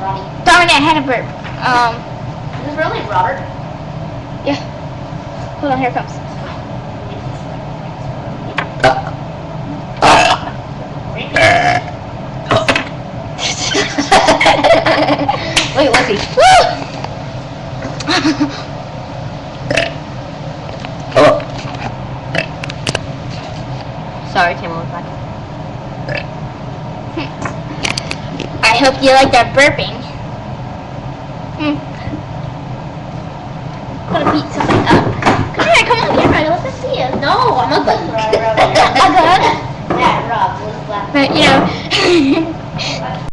Dominic, I had a burp. Is this really Robert? Yeah. Hold on, here it comes. Wait, let's see. Sorry, Tim, we'll back. I hope you like that burping.